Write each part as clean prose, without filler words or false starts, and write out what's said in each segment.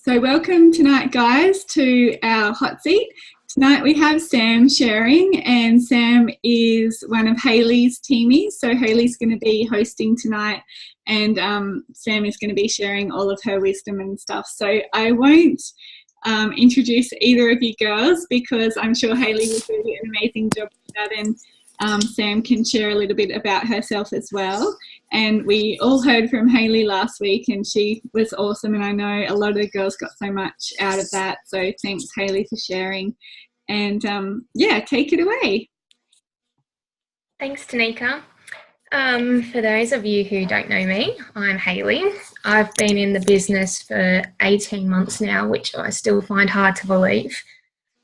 So welcome tonight, guys, to our hot seat. Tonight we have Sam sharing, and Sam is one of Hayley's teamies. So Hayley's going to be hosting tonight, and Sam is going to be sharing all of her wisdom and stuff. So I won't introduce either of you girls because I'm sure Hayley will do an amazing job with that, and Sam can share a little bit about herself as well. And we all heard from Hayley last week, and she was awesome, and I know a lot of the girls got so much out of that. So thanks, Hayley, for sharing. And yeah, take it away. Thanks, Tanika. For those of you who don't know me, I'm Hayley. I've been in the business for 18 months now, which I still find hard to believe.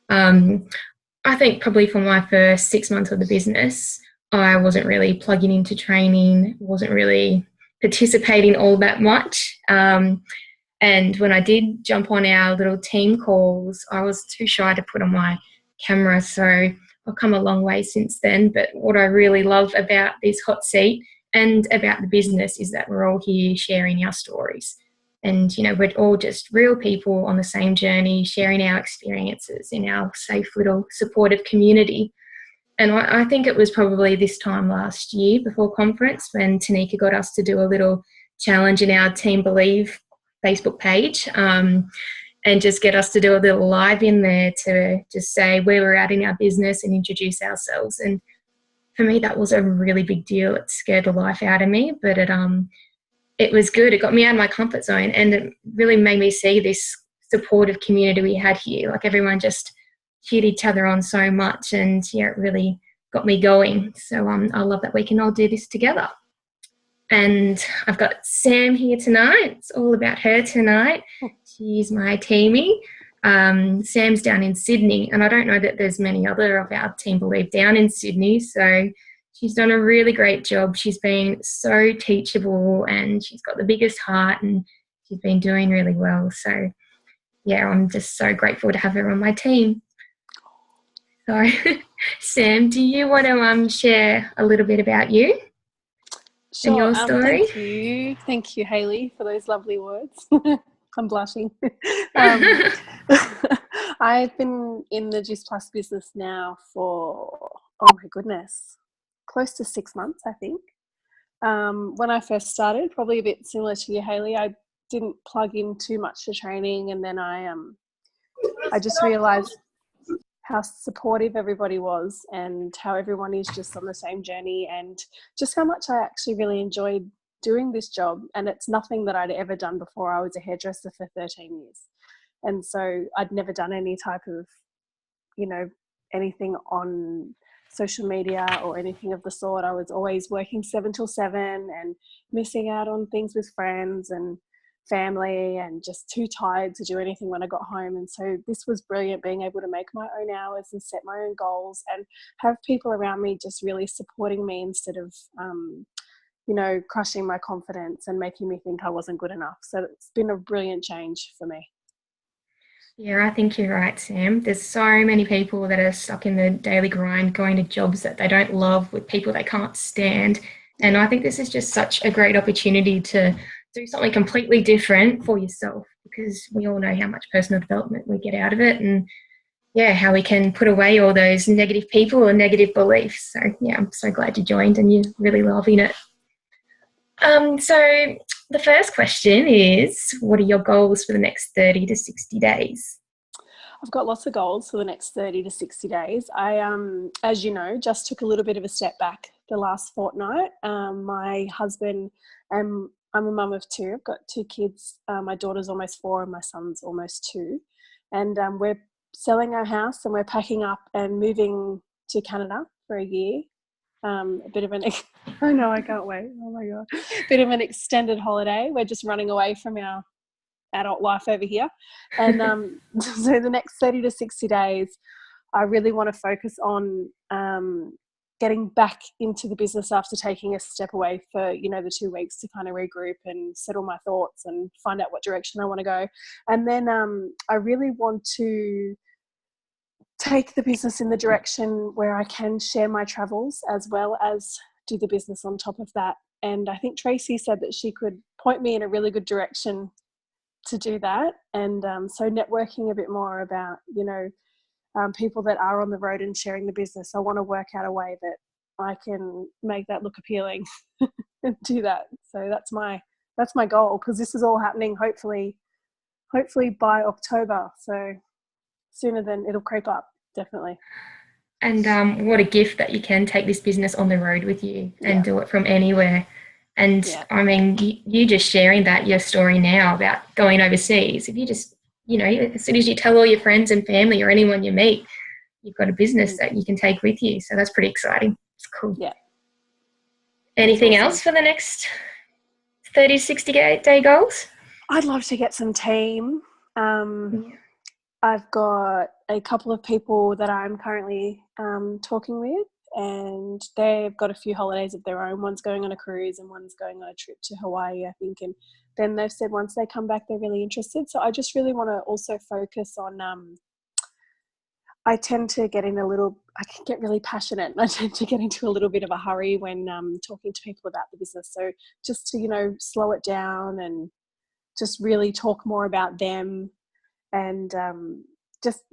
I think probably for my first 6 months of the business, I wasn't really plugging into training, wasn't really participating all that much. And when I did jump on our little team calls, I was too shy to put on my camera. So I've come a long way since then. But what I really love about this hot seat and about the business is that we're all here sharing our stories. And, you know, we're all just real people on the same journey, sharing our experiences in our safe little supportive community. And I think it was probably this time last year before conference when Tanika got us to do a little challenge in our Team Believe Facebook page and just get us to do a little live in there to just say where we're at in our business and introduce ourselves. And for me, that was a really big deal. It scared the life out of me, but it was good. It got me out of my comfort zone, and it really made me see this supportive community we had here. Like, everyone just cheered each other on so much, and yeah, it really got me going. So I love that we can all do this together. And I've got Sam here tonight. It's all about her tonight. She's my teamie. Sam's down in Sydney, and I don't know that there's many other of our Team Believe down in Sydney, so she's done a really great job. She's been so teachable, and she's got the biggest heart, and she's been doing really well. So yeah, I'm just so grateful to have her on my team. So Sam, do you want to share a little bit about you? Sure. And your story? Thank you, Hayley, for those lovely words. I'm blushing. I've been in the Juice Plus business now for, oh my goodness, close to 6 months, I think. When I first started, probably a bit similar to you, Hayley, I didn't plug in too much to training, and then I just realised how supportive everybody was and how everyone is just on the same journey, and just how much I actually really enjoyed doing this job. And it's nothing that I'd ever done before. I was a hairdresser for 13 years. And so I'd never done any type of, you know, anything on social media or anything of the sort. I was always working 7 till 7 and missing out on things with friends and family, and just too tired to do anything when I got home. And so this was brilliant, being able to make my own hours and set my own goals and have people around me just really supporting me instead of you know, crushing my confidence and making me think I wasn't good enough. So it's been a brilliant change for me. Yeah, I think you're right, Sam. There's so many people that are stuck in the daily grind, going to jobs that they don't love with people they can't stand. And I think this is just such a great opportunity to do something completely different for yourself, because we all know how much personal development we get out of it, and yeah, how we can put away all those negative people or negative beliefs. So yeah, I'm so glad you joined and you're really loving it. So the first question is, what are your goals for the next 30 to 60 days? I've got lots of goals for the next 30 to 60 days. I, as you know, just took a little bit of a step back the last fortnight. My husband, and I'm a mum of 2. I've got 2 kids. My daughter's almost 4 and my son's almost 2. And we're selling our house and we're packing up and moving to Canada for a year. A bit of an, oh no, I can't wait. Oh my God. Bit of an extended holiday. We're just running away from our adult life over here. And so the next 30 to 60 days, I really want to focus on getting back into the business after taking a step away for, you know, the 2 weeks to kind of regroup and settle my thoughts and find out what direction I want to go. And then I really want to take the business in the direction where I can share my travels as well as do the business on top of that. And I think Tracy said that she could point me in a really good direction to do that. And so networking a bit more about, people that are on the road and sharing the business. I want to work out a way that I can make that look appealing and do that. So that's my goal, because this is all happening hopefully by October. So sooner than it'll creep up, definitely. And what a gift that you can take this business on the road with you and do it from anywhere. And I mean, you just sharing your story now about going overseas, if you just, as soon as you tell all your friends and family or anyone you meet, you've got a business that you can take with you. So that's pretty exciting. It's cool. Yeah. Anything else for the next 30 to 60 day goals? I'd love to get some team. I've got a couple of people that I'm currently talking with, and they've got a few holidays of their own. One's going on a cruise and one's going on a trip to Hawaii, I think. And then they've said once they come back, they're really interested. So I just really want to also focus on, I tend to get I can get really passionate, and I tend to get into a little bit of a hurry when talking to people about the business. So just to, slow it down and just really talk more about them, and just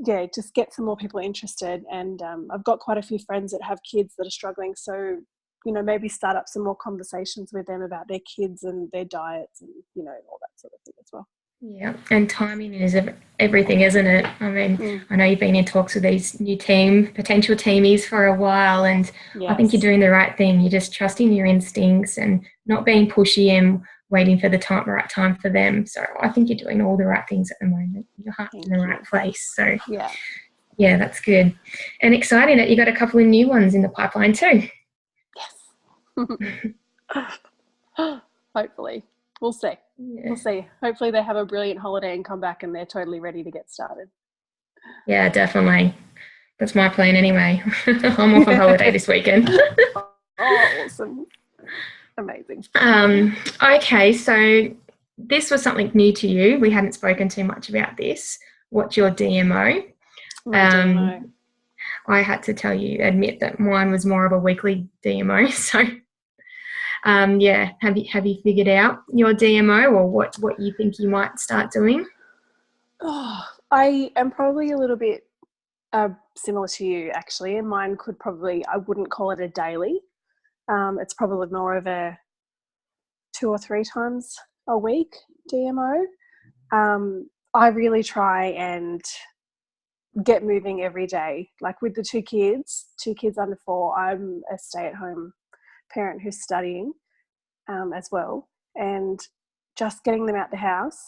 get some more people interested. And I've got quite a few friends that have kids that are struggling, so maybe start up some more conversations with them about their kids and their diets and all that sort of thing as well. Yeah, and timing is everything, isn't it? I mean, I know you've been in talks with these new potential teamies for a while, and I think you're doing the right thing. You're just trusting your instincts and not being pushy and waiting for the right time for them. So I think you're doing all the right things at the moment. Your heart's in the right place. So yeah, that's good. And exciting that you got a couple of new ones in the pipeline too. Yes. Hopefully. We'll see. Yeah. We'll see. Hopefully they have a brilliant holiday and come back and they're totally ready to get started. Yeah, definitely. That's my plan anyway. I'm off on holiday this weekend. Oh, awesome. Amazing. Okay, so this was something new to you. We hadn't spoken too much about this. What's your DMO? DMO. I had to admit that mine was more of a weekly DMO. So, have you figured out your DMO or what you think you might start doing? Oh, I am probably a little bit similar to you, actually, and mine I wouldn't call it a daily. It's probably more of a 2 or 3 times a week DMO. I really try and get moving every day. Like with the 2 kids under 4, I'm a stay-at-home parent who's studying as well. And just getting them out the house,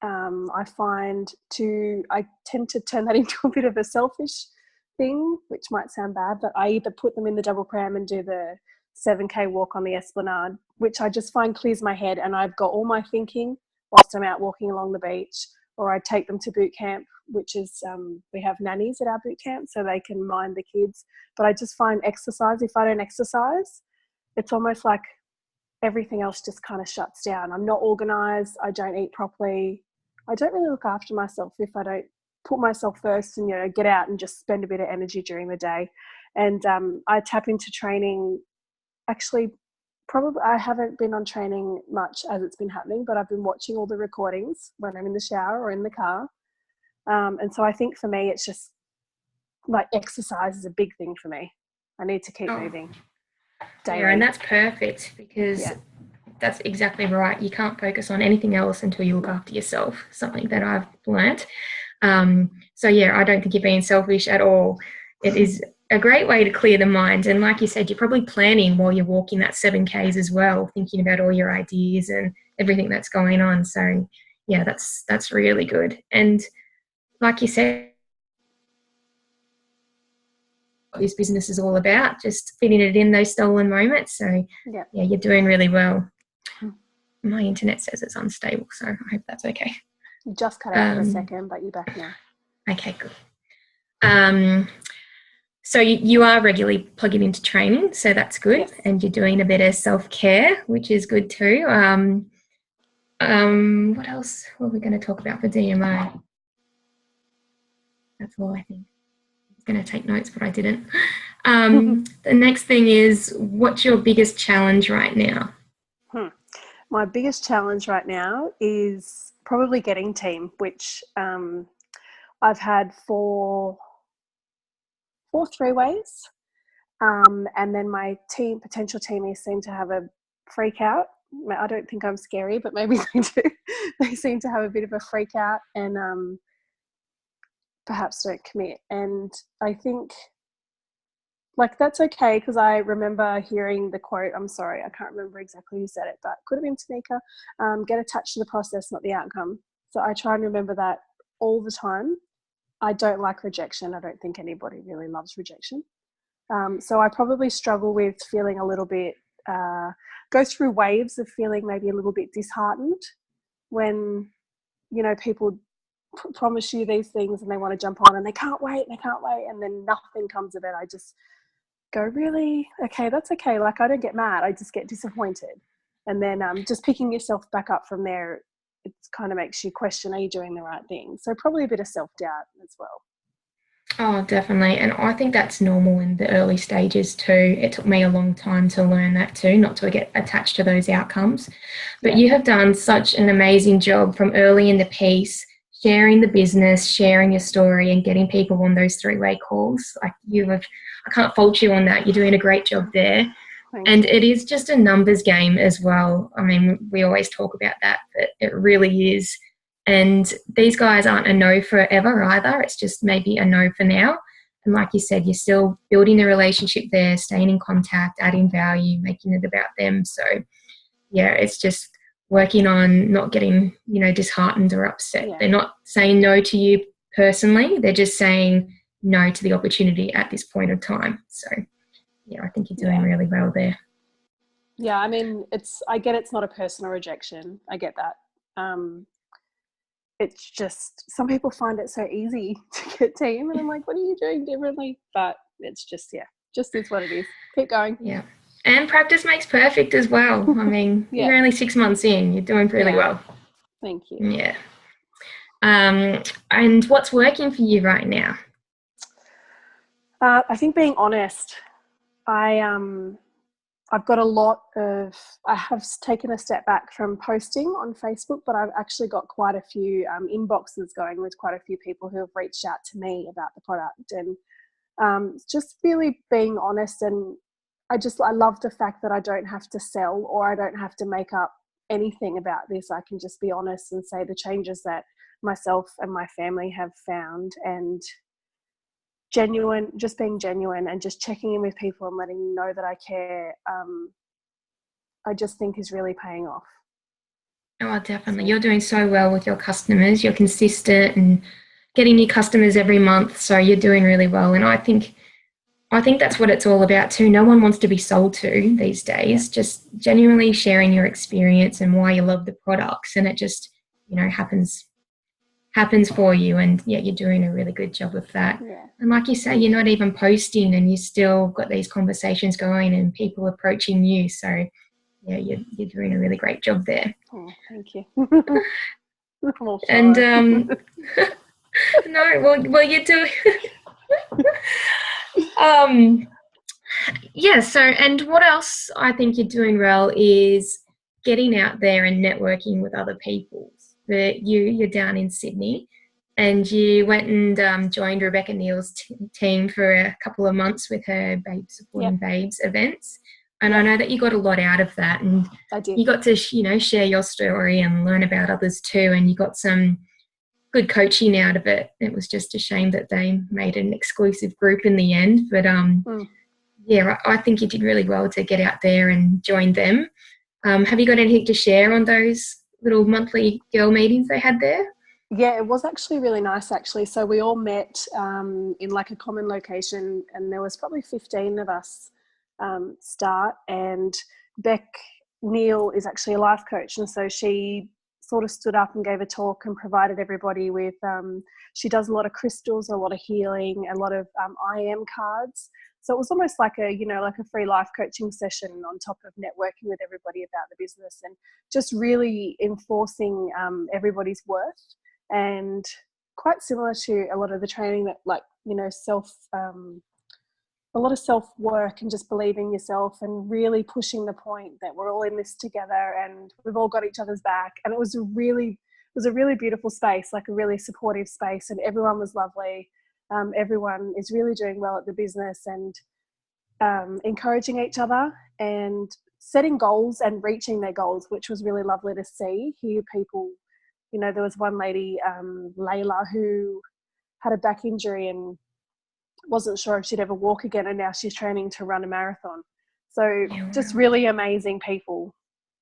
I tend to turn that into a bit of a selfish thing, which might sound bad, but I either put them in the double pram and do the 7K walk on the Esplanade, which I just find clears my head, and I've got all my thinking whilst I'm out walking along the beach. Or I take them to boot camp, which is we have nannies at our boot camp so they can mind the kids. But I just find exercise, if I don't exercise, it's almost like everything else just kind of shuts down. I'm not organised. I don't eat properly. I don't really look after myself if I don't put myself first and, get out and just spend a bit of energy during the day. And I tap into training. Actually, probably I haven't been on training much as it's been happening, but I've been watching all the recordings when I'm in the shower or in the car. And so I think for me, it's just like exercise is a big thing for me. I need to keep moving daily. Yeah, and that's perfect because that's exactly right. You can't focus on anything else until you look after yourself, something that I've learnt. So I don't think you're being selfish at all. It is a great way to clear the mind. And like you said, you're probably planning while you're walking that 7Ks as well, thinking about all your ideas and everything that's going on. So yeah, that's really good. And like you said, what this business is all about, just fitting it in those stolen moments. So yeah, you're doing really well. My internet says it's unstable, so I hope that's okay. You just cut out for a second, but you're back now. Okay, good. So you are regularly plugging into training, so that's good. Yes. And you're doing a bit of self-care, which is good too. What else were we going to talk about for DMO? That's all I think. I was going to take notes, but I didn't. The next thing is, what's your biggest challenge right now? My biggest challenge right now is probably getting team, which I've had four three-ways. And then my potential teamies seem to have a freak out. I don't think I'm scary, but maybe they do. They seem to have a bit of a freak out and perhaps don't commit. And I think, like, that's okay, because I remember hearing the quote, I'm sorry, I can't remember exactly who said it, but could have been Tanika, get attached to the process, not the outcome. So I try and remember that all the time. I don't like rejection. I don't think anybody really loves rejection. So I probably struggle with feeling a little bit, go through waves of feeling maybe a little bit disheartened when, you know, people promise you these things and they want to jump on and they can't wait, and then nothing comes of it. I just go, really? Okay, that's okay. Like, I don't get mad. I just get disappointed. And then just picking yourself back up from there, it kind of makes you question, are you doing the right thing? So probably a bit of self-doubt as well. Oh, definitely. And I think that's normal in the early stages too. It took me a long time to learn that too, not to get attached to those outcomes. But you have done such an amazing job from early in the piece, sharing the business, sharing your story and getting people on those three-way calls. Like, I can't fault you on that. You're doing a great job there. And it is just a numbers game as well. I mean, we always talk about that, but it really is. And these guys aren't a no forever either. It's just maybe a no for now. And like you said, you're still building the relationship there, staying in contact, adding value, making it about them. So, yeah, it's just working on not getting, you know, disheartened or upset. They're not saying no to you personally. They're just saying no to the opportunity at this point of time. So, yeah, I think you're doing really well there. Yeah, I mean, I get it's not a personal rejection. I get that. It's just some people find it so easy to get team, and I'm like, what are you doing differently? But it's just, just is what it is. Keep going. Yeah. And practice makes perfect as well. I mean, you're only 6 months in. You're doing really well. Thank you. Yeah. And what's working for you right now? I think being honest. I've got I have taken a step back from posting on Facebook, but I've actually got quite a few inboxes going with quite a few people who have reached out to me about the product, and just really being honest. And I love the fact that I don't have to sell or I don't have to make up anything about this. I can just be honest and say the changes that myself and my family have found, and just being genuine and just checking in with people and letting them know that I care, I just think is really paying off. Oh, definitely. You're doing so well with your customers. You're consistent and getting new customers every month. So you're doing really well. And I think that's what it's all about too. No one wants to be sold to these days. Just genuinely sharing your experience and why you love the products. And it just, you know, happens for you, and you're doing a really good job with that. And like you say, you're not even posting and you still got these conversations going and people approaching you. So you're doing a really great job there. Oh, thank you. And no, well you're doing so, and what else I think you're doing well is getting out there and networking with other people. You're down in Sydney, and you went and joined Rebecca Neal's team for a couple of months with her Supporting Babes events. And I know that you got a lot out of that, and I did. You got to share your story and learn about others too, and you got some good coaching out of it. It was just a shame that they made an exclusive group in the end, but I think you did really well to get out there and join them. Have you got anything to share on those little monthly girl meetings they had there? Yeah, it was actually really nice actually. So we all met in like a common location, and there was probably 15 of us start, and Beck Neal is actually a life coach, and so she sort of stood up and gave a talk and provided everybody with she does a lot of crystals, a lot of healing, a lot of I am cards. So it was almost like a free life coaching session on top of networking with everybody about the business, and just really enforcing everybody's worth, and quite similar to a lot of the training that a lot of self-work and just believing yourself and really pushing the point that we're all in this together and we've all got each other's back. And it was was a really beautiful space, like a really supportive space, and everyone was lovely. Everyone is really doing well at the business, and encouraging each other and setting goals and reaching their goals, which was really lovely to see. Hear people, you know, there was one lady, Layla, who had a back injury and wasn't sure if she'd ever walk again, and now she's training to run a marathon. So just really amazing people.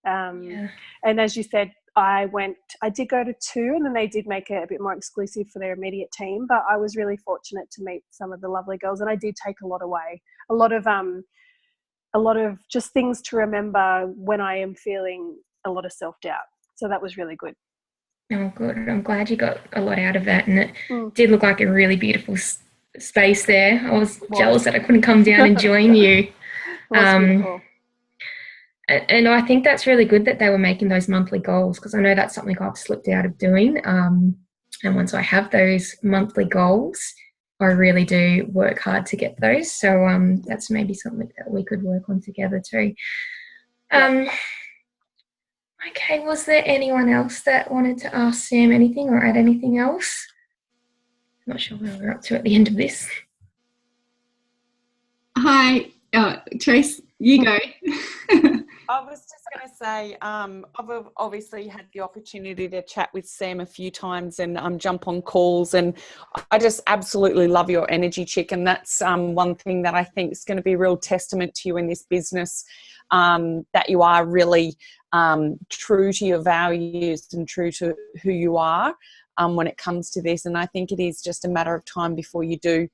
And as you said, I did go to 2, and then they did make it a bit more exclusive for their immediate team, but I was really fortunate to meet some of the lovely girls, and I did take a lot away, a lot of just things to remember when I am feeling a lot of self-doubt. So that was really good. Oh, good. I'm glad you got a lot out of that, and it did look like a really beautiful space there. I was jealous that I couldn't come down and join you. Beautiful. And I think that's really good that they were making those monthly goals, because I know that's something I've slipped out of doing. And once I have those monthly goals, I really do work hard to get those. So that's maybe something that we could work on together too. Okay, was there anyone else that wanted to ask Sam anything or add anything else? I'm not sure where we're up to at the end of this. Hi, Trace, you go. I was just going to say, I've obviously had the opportunity to chat with Sam a few times and jump on calls, and I just absolutely love your energy, chick. And that's one thing that I think is going to be a real testament to you in this business, that you are really true to your values and true to who you are when it comes to this. And I think it is just a matter of time before you do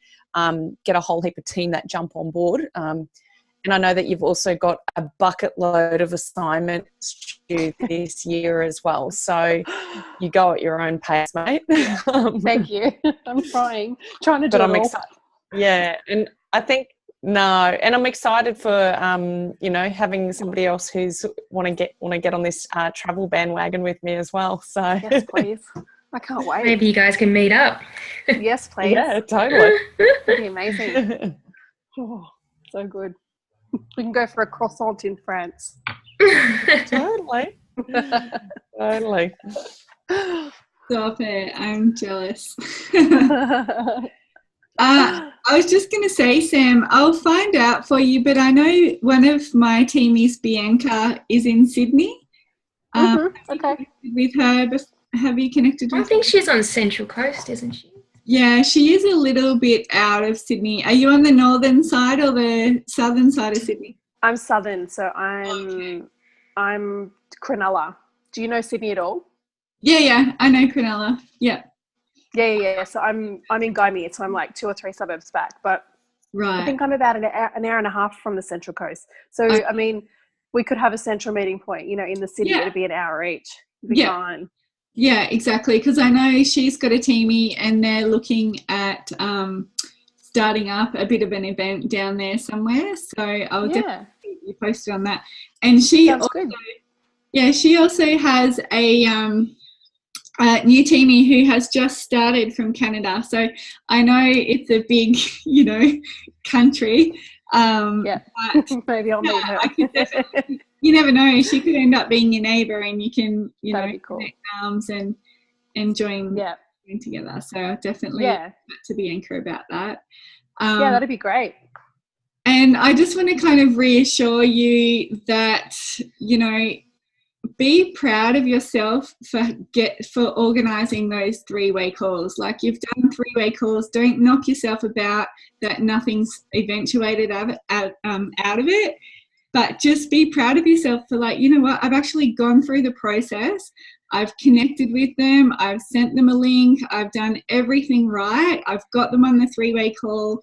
get a whole heap of team that jump on board. And I know that you've also got a bucket load of assignments due this year as well. So you go at your own pace, mate. Thank you. I'm trying to do it all. Yeah, and I think, and I'm excited for, having somebody else who's want to get on this travel bandwagon with me as well. So yes, please. I can't wait. Maybe you guys can meet up. Yes, please. Yeah, totally. That'd be amazing. Oh, so good. We can go for a croissant in France. Totally. Totally. Stop it. I'm jealous. I was just going to say, Sam, I'll find out for you, but I know one of my teamies, Bianca, is in Sydney. Okay. With her, have you connected with her? I think she's on Central Coast, isn't she? Yeah, she is a little bit out of Sydney. Are you on the northern side or the southern side of Sydney? I'm southern, so I'm Cronulla. Do you know Sydney at all? Yeah, I know Cronulla. Yeah. Yeah. So I'm in Guymead, so I'm like 2 or 3 suburbs back. But right. I think I'm about an hour and a half from the Central Coast. So okay. I mean, we could have a central meeting point. You know, in the city, it'd be an hour each. It'd be fine. Yeah, exactly. Because I know she's got a teamie, and they're looking at starting up a bit of an event down there somewhere. So I'll definitely keep you posted on that. And she she also has a new teamie who has just started from Canada. So I know it's a big, country. But, maybe I'll meet her. You never know. She could end up being your neighbour, and you can, connect arms and join together. So I'll definitely chat to Bianca about that. That'd be great. And I just want to kind of reassure you that, be proud of yourself for organising those 3-way calls. Like, you've done 3-way calls. Don't knock yourself about that nothing's eventuated out of it. But just be proud of yourself for, like, you know what, I've actually gone through the process. I've connected with them. I've sent them a link. I've done everything right. I've got them on the 3-way call.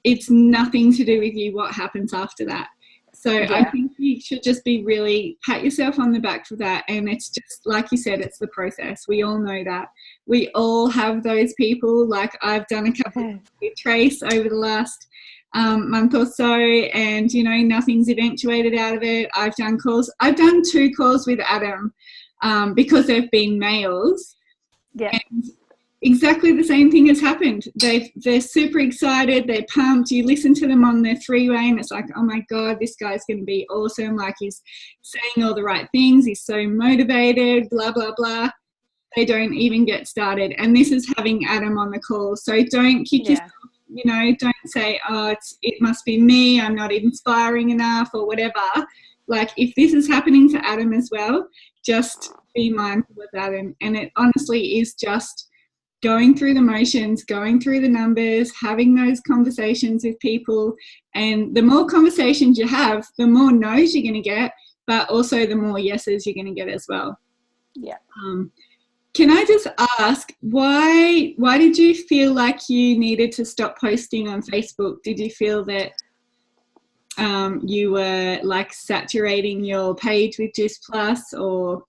It's nothing to do with you what happens after that. So I think you should just pat yourself on the back for that. And it's just, like you said, it's the process. We all know that. We all have those people. Like, I've done a couple with Trace over the last month or so, and, nothing's eventuated out of it. I've done calls. I've done 2 calls with Adam because they've been males. Yeah. And exactly the same thing has happened. They're super excited, they're pumped. You listen to them on the freeway and it's like, oh my God, this guy's going to be awesome. Like, he's saying all the right things. He's so motivated, blah, blah, blah. They don't even get started. And this is having Adam on the call. So don't kick yourself, you know, don't say, oh, it must be me, I'm not inspiring enough or whatever. Like, if this is happening to Adam as well, just be mindful of that. And it honestly is just going through the motions, going through the numbers, having those conversations with people. And the more conversations you have, the more no's you're going to get, but also the more yeses you're going to get as well. Yeah. Can I just ask, why did you feel like you needed to stop posting on Facebook? Did you feel that you were like saturating your page with Juice Plus, or?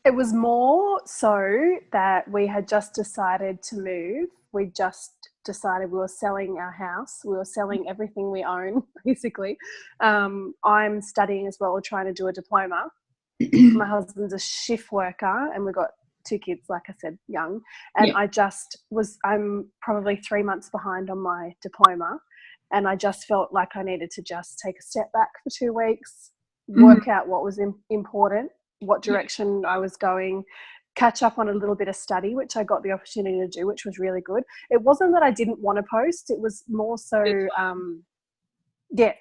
It was more so that we had just decided to move. We just decided we were selling our house. We were selling everything we own, basically. I'm studying as well, trying to do a diploma. My husband's a shift worker and we've got 2 kids, like I said, young. And I'm probably 3 months behind on my diploma. And I just felt like I needed to just take a step back for 2 weeks, work out what was important, what direction I was going, catch up on a little bit of study, which I got the opportunity to do, which was really good. It wasn't that I didn't want to post. It was more so, Yeah.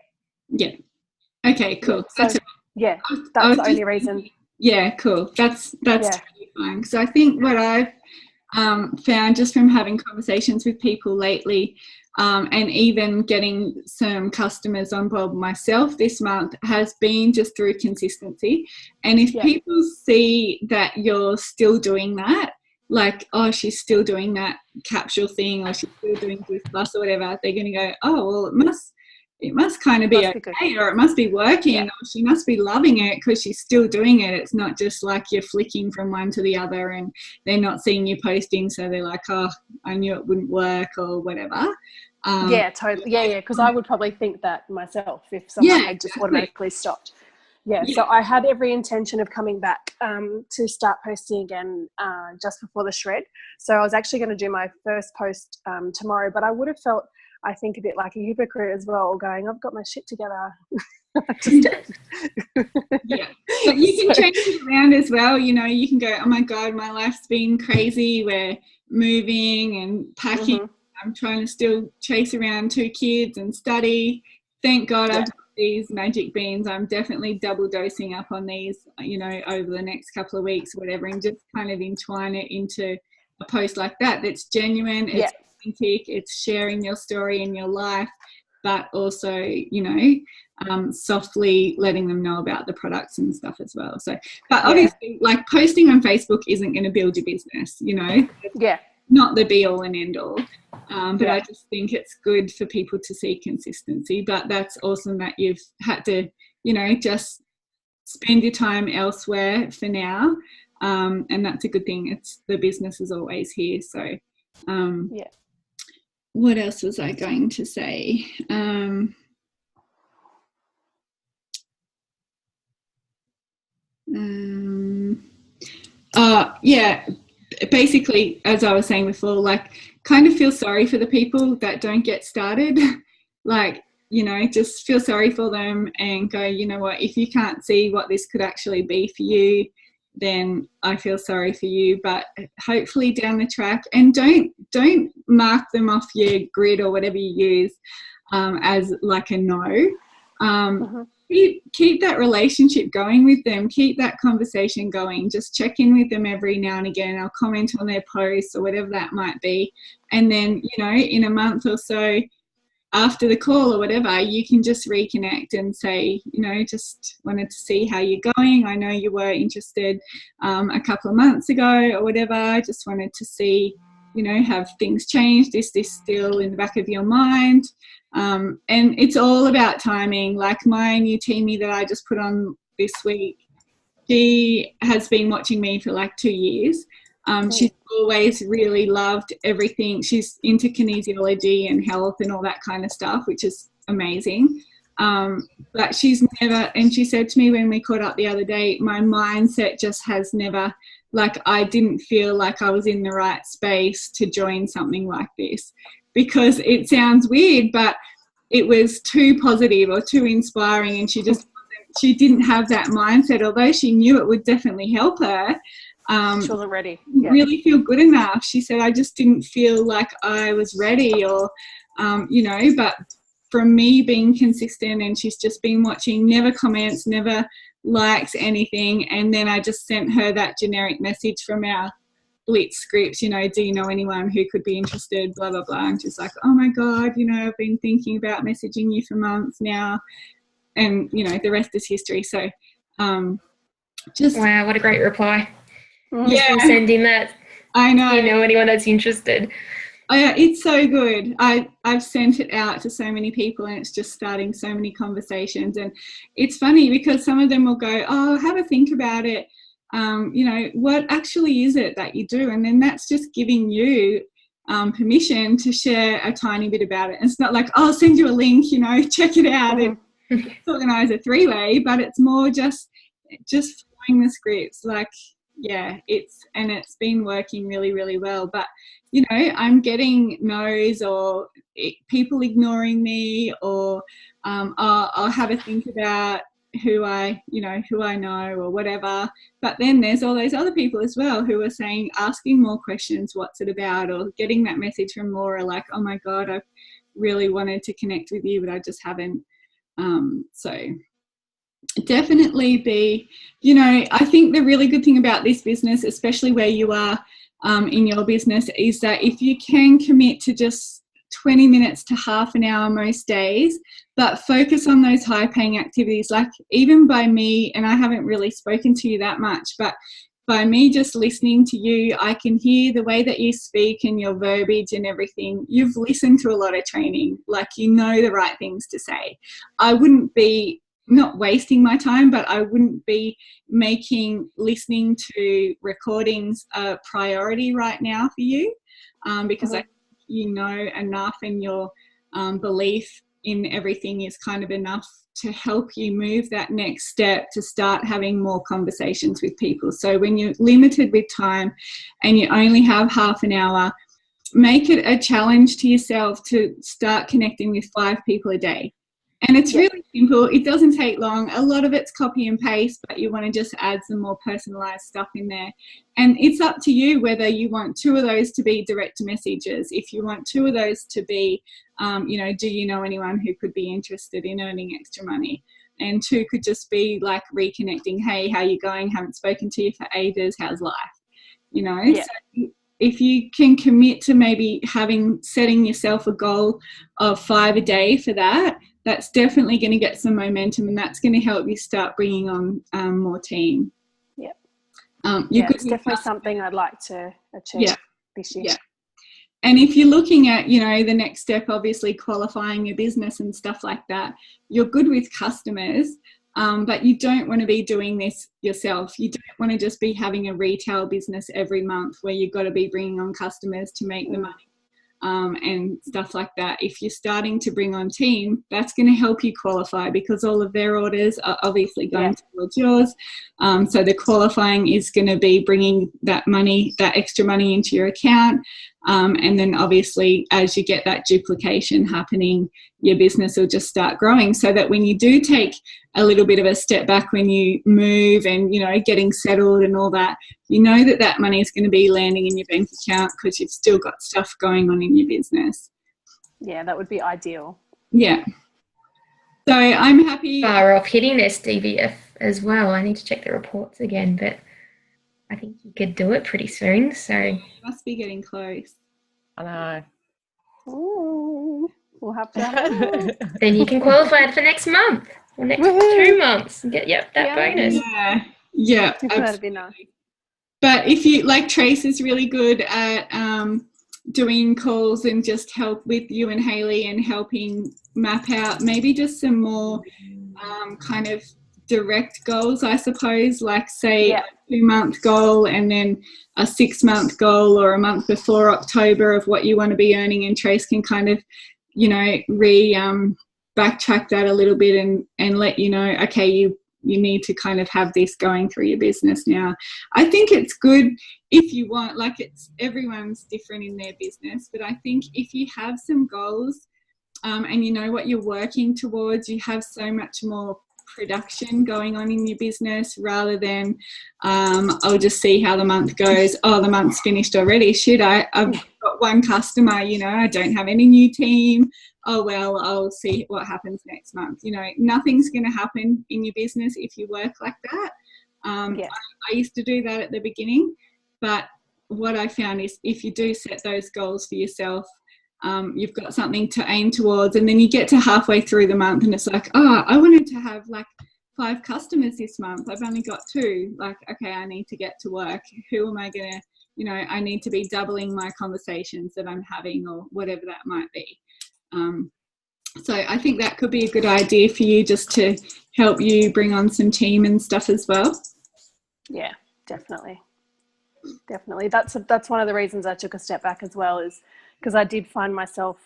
Okay, cool. So, that's the only reason. Yeah, cool. That's totally fine. So I think what I've found just from having conversations with people lately, and even getting some customers on board myself this month, has been just through consistency. And if people see that you're still doing that, like, oh, she's still doing that capsule thing, or she's still doing Juice Plus or whatever, they're going to go, oh, well, it must kind of be okay, or it must be working, or she must be loving it because she's still doing it. It's not just like you're flicking from one to the other and they're not seeing you posting, so they're like, oh, I knew it wouldn't work or whatever. Totally. Because I would probably think that myself if someone had just automatically stopped. So I had every intention of coming back to start posting again just before the shred. So I was actually going to do my first post tomorrow, but I would have felt, I think, a bit like a hypocrite as well, going, I've got my shit together. But you can change it around as well. You know, you can go, oh my God, my life's been crazy. We're moving and packing. I'm trying to still chase around 2 kids and study. Thank God I've got these magic beans. I'm definitely double dosing up on these, you know, over the next couple of weeks or whatever, and just kind of entwine it into a post like that that's genuine, it's authentic, it's sharing your story and your life, but also, you know, softly letting them know about the products and stuff as well. So, but obviously, like, posting on Facebook isn't going to build your business, you know. Not the be all and end all. But I just think it's good for people to see consistency. But that's awesome that you've had to, you know, just spend your time elsewhere for now. And that's a good thing. It's the business is always here. So, what else was I going to say? Basically, as I was saying before, like, kind of feel sorry for the people that don't get started. Like, you know, just feel sorry for them and go, you know what, if you can't see what this could actually be for you, then I feel sorry for you. But hopefully down the track, and don't mark them off your grid or whatever you use as like a no. Keep that relationship going with them. Keep that conversation going. Just check in with them every now and again. I'll comment on their posts or whatever that might be. And then, you know, in a month or so after the call or whatever, you can just reconnect and say, you know, just wanted to see how you're going. I know you were interested a couple of months ago or whatever. I just wanted to see, you know, have things changed? Is this still in the back of your mind? And it's all about timing. Like, my new teamie that I just put on this week, she has been watching me for like 2 years. She's always really loved everything. She's into kinesiology and health and all that kind of stuff, which is amazing. But she's never, and she said to me when we caught up the other day, my mindset just has never like I didn't feel like I was in the right space to join something like this, because it sounds weird, but it was too positive or too inspiring, and she didn't have that mindset, although she knew it would definitely help her. She wasn't ready. Yeah. Really feel good enough. She said, I just didn't feel like I was ready, or, but from me being consistent, and she's just been watching, never comments, never likes anything. And then I just sent her that generic message from our Blitz scripts, do you know anyone who could be interested, blah, blah, blah. And she's like, oh my God, I've been thinking about messaging you for months now. And, the rest is history. So just. Wow, what a great reply. Yeah. Send in that. I know. Do you know anyone that's interested? Oh, yeah, it's so good. I've sent it out to so many people, and it's just starting so many conversations. And it's funny because some of them will go, oh, have a think about it. What actually is it that you do? And then that's just giving you permission to share a tiny bit about it. And it's not like, oh, I'll send you a link, check it out and organize a 3-way, but it's more just following the scripts. Like, yeah, it's been working really, really well. But, I'm getting no's, or people ignoring me, or I'll have a think about who I know or whatever. But then there's all those other people as well who are saying, asking more questions, what's it about, or getting that message from Laura like, oh my God, I've really wanted to connect with you, but I just haven't. So definitely be, I think the really good thing about this business, especially where you are in your business, is that if you can commit to just 20 minutes to half an hour most days, but focus on those high paying activities. Like even by me, and I haven't really spoken to you that much, but by me just listening to you, I can hear the way that you speak and your verbiage and everything. You've listened to a lot of training, like the right things to say. I wouldn't be, not wasting my time, but I wouldn't be making listening to recordings a priority right now for you, because I enough, and your belief in everything is kind of enough to help you move that next step to start having more conversations with people. So when you're limited with time and you only have half an hour, make it a challenge to yourself to start connecting with 5 people a day. And it's really simple. It doesn't take long. A lot of it's copy and paste, but you want to just add some more personalized stuff in there. And it's up to you whether you want 2 of those to be direct messages. If you want 2 of those to be, do you know anyone who could be interested in earning extra money? And 2 could just be like reconnecting. Hey, how you going? Haven't spoken to you for ages. How's life? So if you can commit to maybe setting yourself a goal of 5 a day for that, that's definitely going to get some momentum, and that's going to help you start bringing on more team. Yeah. It's definitely something I'd like to achieve this year. Yeah. And if you're looking at, the next step, obviously qualifying your business and stuff like that, you're good with customers, but you don't want to be doing this yourself. You don't want to just be having a retail business every month where you've got to be bringing on customers to make the money. And stuff like that. If you're starting to bring on team, that's going to help you qualify, because all of their orders are obviously going towards yours. So the qualifying is going to be bringing that extra money into your account. And then obviously as you get that duplication happening, your business will just start growing, so that when you do take a little bit of a step back, when you move and, getting settled and all that, that money is going to be landing in your bank account because you've still got stuff going on in your business. Yeah, that would be ideal. Yeah. So I'm happy. Far off hitting this DVF as well. I need to check the reports again, but I think you could do it pretty soon. So you must be getting close. I know. Ooh, we'll have to. Then you can qualify for next month or next 2 months and get that bonus. Yeah, that'd be nice. But if you like, Trace is really good at doing calls and just help with you and Hayley and helping map out maybe just some more kind of direct goals, I suppose, like say a 2-month goal and then a 6-month goal, or a month before October of what you want to be earning, and Trace can kind of, backtrack that a little bit and let you know, okay, you need to kind of have this going through your business now. I think it's good if you want, like, it's everyone's different in their business, but I think if you have some goals and you know what you're working towards, you have so much more production going on in your business rather than I'll just see how the month goes. Oh, the month's finished already. Shit, I've got one customer, you know, I don't have any new team. Oh, well, I'll see what happens next month. You know, nothing's going to happen in your business if you work like that. I used to do that at the beginning, but what I found is if you do set those goals for yourself, you've got something to aim towards, and then you get to halfway through the month and it's like, oh, I wanted to have like 5 customers this month. I've only got 2. Like, okay, I need to get to work. Who am I going to, you know, I need to be doubling my conversations that I'm having or whatever that might be. So I think that could be a good idea for you, just to help you bring on some team and stuff as well. Yeah, definitely. That's one of the reasons I took a step back as well, is because I did find myself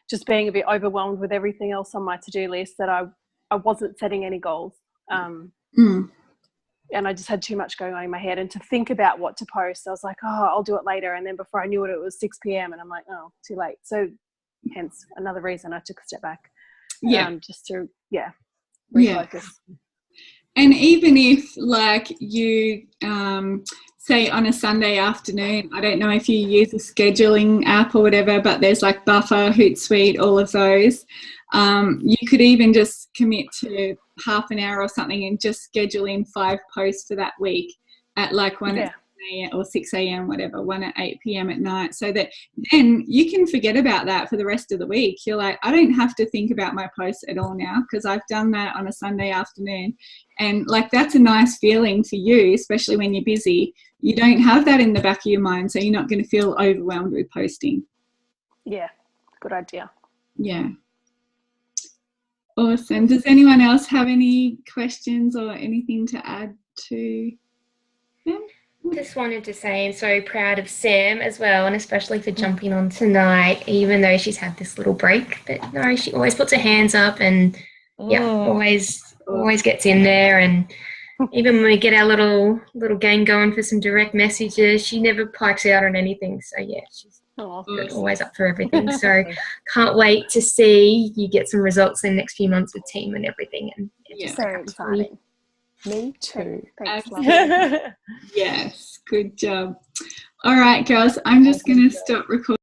just being a bit overwhelmed with everything else on my to-do list, that I wasn't setting any goals. And I just had too much going on in my head. And to think about what to post, I was like, oh, I'll do it later. And then before I knew it, it was 6 p.m. and I'm like, oh, too late. So hence another reason I took a step back. Just to, refocus. And even if, like, you say on a Sunday afternoon, I don't know if you use a scheduling app or whatever, but there's like Buffer, Hootsuite, all of those. You could even just commit to half an hour or something and just schedule in 5 posts for that week at like 1 at 7 or 6 a.m, whatever, 1 at 8 p.m. at night, so that then you can forget about that for the rest of the week. You're like, I don't have to think about my posts at all now because I've done that on a Sunday afternoon. And like, that's a nice feeling for you, especially when you're busy. You don't have that in the back of your mind, so you're not going to feel overwhelmed with posting. Yeah, good idea. Yeah. Awesome. Does anyone else have any questions or anything to add to them? Just wanted to say I'm so proud of Sam as well, and especially for jumping on tonight, even though she's had this little break. But no, she always puts her hands up and always gets in there. And even when we get our little game going for some direct messages, she never pikes out on anything. So yeah, she's always up for everything. So can't wait to see you get some results in the next few months with team and everything. And it's so exciting. Me too. Thanks. Yes, good job. All right, girls, I'm just going to stop recording.